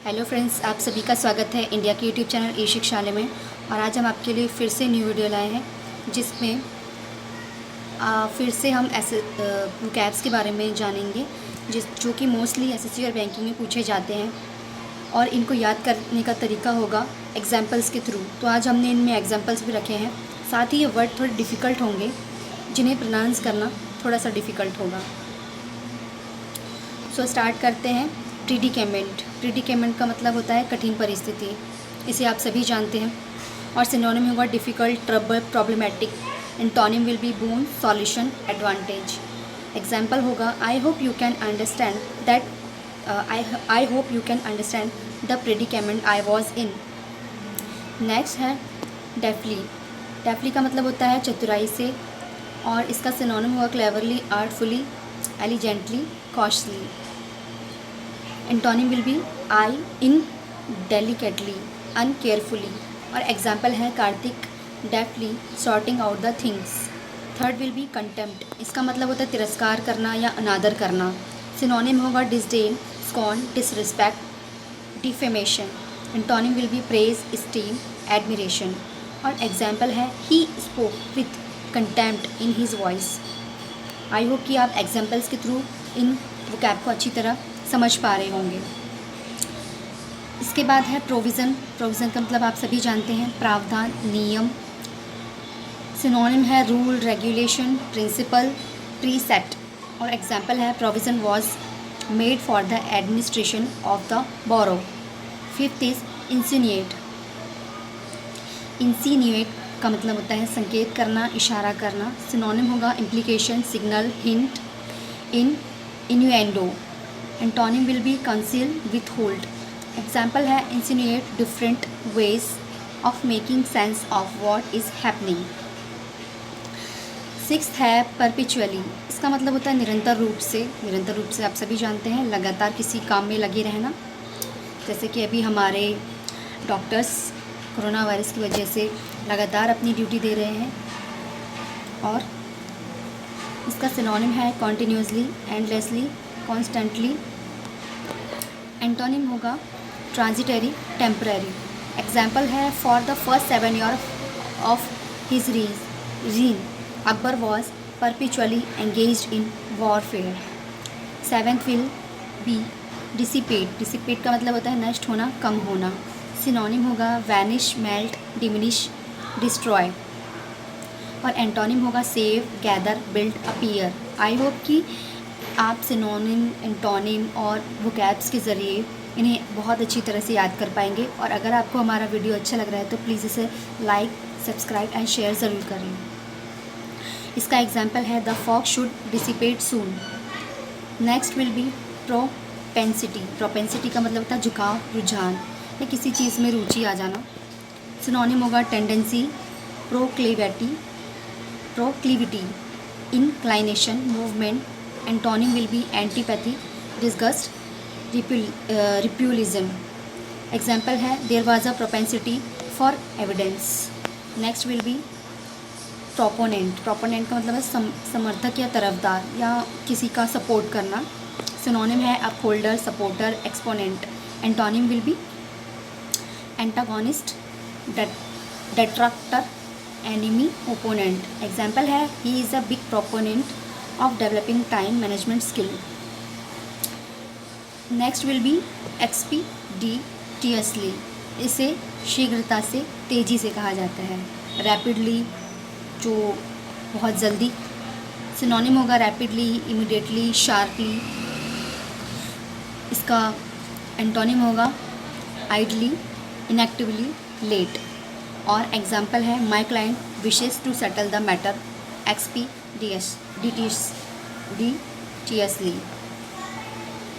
Hello friends, आप सभी का स्वागत है इंडिया के यूट्यूब चैनल ई शिक्षालय में। और आज हम आपके लिए फिर से न्यू वीडियो लाए हैं जिसमें फिर से हम ऐसे वोकैब्स के बारे में जानेंगे जो कि मोस्टली एसएससी और बैंकिंग में पूछे जाते हैं और इनको याद करने का तरीका होगा एग्जाम्पल्स के थ्रू। तो आज हमने इनमें एग्जाम्पल्स भी रखे हैं, साथ ही ये वर्ड थोड़े डिफ़िकल्ट होंगे जिन्हें प्रोनाउंस करना थोड़ा सा डिफ़िकल्ट होगा। सो स्टार्ट करते हैं। प्रीडिकेमेंट। प्रीडिकेमेंट का मतलब होता है कठिन परिस्थिति, इसे आप सभी जानते हैं। और सिनोनिम होगा difficult, trouble, problematic. Antonym will be boon, solution, advantage. Example होगा I hope you can understand that I hope you can understand the predicament I was in. Next है डेफली। डेफली का मतलब होता है चतुराई से, और इसका सिनोनिम होगा cleverly, artfully, elegantly, costly. Antonym will be I in delicately, uncarefully. और एग्जाम्पल है Kartik deftly sorting out the things. Third will be contempt. इसका मतलब होता है तिरस्कार करना या अनादर करना। सिनोनिम होगा disdain, scorn, disrespect, defamation. Antonym will be praise, esteem, admiration. और एग्जाम्पल है he spoke with contempt in his voice. I hope कि आप एग्जाम्पल्स के थ्रू इन वोकैब को अच्छी तरह समझ पा रहे होंगे। इसके बाद है प्रोविज़न। प्रोविज़न का मतलब आप सभी जानते हैं प्रावधान, नियम। सिनोनिम है रूल, रेगुलेशन, प्रिंसिपल, प्रीसेप्ट। और एग्जाम्पल है provision was made for the administration of the borough. Fifth is insinuate. Insinuate का मतलब होता है संकेत करना, इशारा करना। सिनोनिम होगा implication, signal, hint, innuendo. Antonym will be conceal, withhold. Example है insinuate different ways of making sense of what is happening. Sixth है परपिचुअली। इसका मतलब होता है निरंतर रूप से। निरंतर रूप से आप सभी जानते हैं लगातार किसी काम में लगे रहना। जैसे कि अभी हमारे डॉक्टर्स कोरोना वायरस की वजह से लगातार अपनी ड्यूटी दे रहे हैं। और इसका सिनोनिम है कॉन्टीन्यूसली, एंडलेसली, कॉन्स्टेंटली। एंटोनिम होगा ट्रांजिटरी, टेम्पररी। एग्जाम्पल है for the first 7 year of his reign Akbar was perpetually engaged in warfare. Seventh will be dissipate. Dissipate का मतलब होता है नष्ट होना, कम होना। सिनोनिम होगा वैनिश, मेल्ट, डिमिनिश, डिस्ट्रॉय। और एंटोनिम होगा सेव, गैदर, बिल्ड, अपीयर। आई होप कि आप सिनोनिम, एंटोनिम और वोकैब्स के ज़रिए इन्हें बहुत अच्छी तरह से याद कर पाएंगे। और अगर आपको हमारा वीडियो अच्छा लग रहा है तो प्लीज़ इसे लाइक, सब्सक्राइब एंड शेयर ज़रूर करें। इसका एग्जाम्पल है the fog should dissipate soon. Next will B propensity. Propensity का मतलब होता है झुकाव, रुझान या किसी चीज़ में रुचि आ जाना। सिनोनिम होगा tendency, proclivity, inclination, movement. Antonym will be antipathy, disgust, repulsion. Example है there was a propensity for evidence. Next will be proponent. Proponent का मतलब है समर्थक या तरफदार या किसी का सपोर्ट करना। सिनोनिम है upholder, supporter, exponent. Antonym will be antagonist, detractor, enemy, opponent. Example है he is a big proponent of developing time management skill. Next will be expeditiously. इसे शीघ्रता से, तेज़ी से कहा जाता है। रैपिडली, जो बहुत जल्दी। सिनोनिम होगा रैपिडली, इमीडिएटली, शार्पली। इसका एंटोनिम होगा आइडली, इनएक्टिवली, लेट। और एग्जाम्पल है my client wishes to settle the matter expeditiously।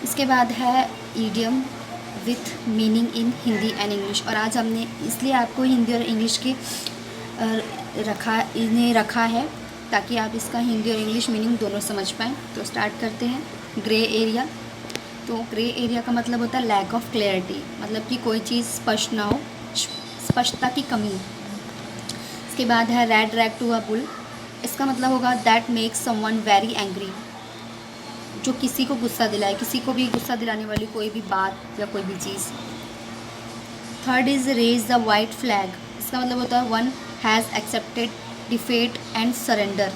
इसके बाद है idiom with meaning in Hindi and English. और आज हमने इसलिए आपको हिंदी और इंग्लिश के रखा है ताकि आप इसका हिंदी और इंग्लिश मीनिंग दोनों समझ पाएँ। तो स्टार्ट करते हैं। Grey area. तो ग्रे एरिया का मतलब होता है लैक ऑफ क्लैरिटी, मतलब कि कोई चीज़ स्पष्ट ना हो, स्पष्टता की कमी। इसके बाद है red rag to a bull. इसका मतलब होगा that makes someone very angry, जो किसी को गुस्सा दिलाए, किसी को भी गुस्सा दिलाने वाली कोई भी बात या कोई भी चीज़। Third is raise the white flag, इसका मतलब होता है one has accepted defeat and surrender,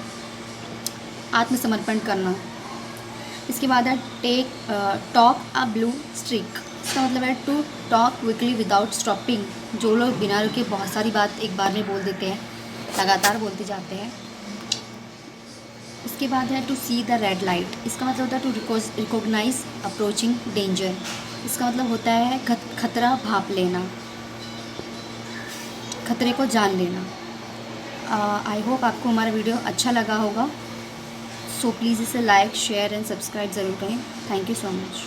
आत्मसमर्पण करना। इसके बाद है take talk a blue streak, इसका मतलब है to talk quickly without stopping, जो लोग बिना रुके बहुत सारी बात एक बार में बोल देते हैं, लगातार बोलते जाते हैं। इसके बाद है to see the red light, इसका मतलब होता है टू रिकॉग्नाइज अप्रोचिंग डेंजर, इसका मतलब होता है खतरा भाप लेना, खतरे को जान लेना। आई होप आपको हमारा वीडियो अच्छा लगा होगा। सो प्लीज़ इसे लाइक शेयर एंड सब्सक्राइब ज़रूर करें। Thank you so much.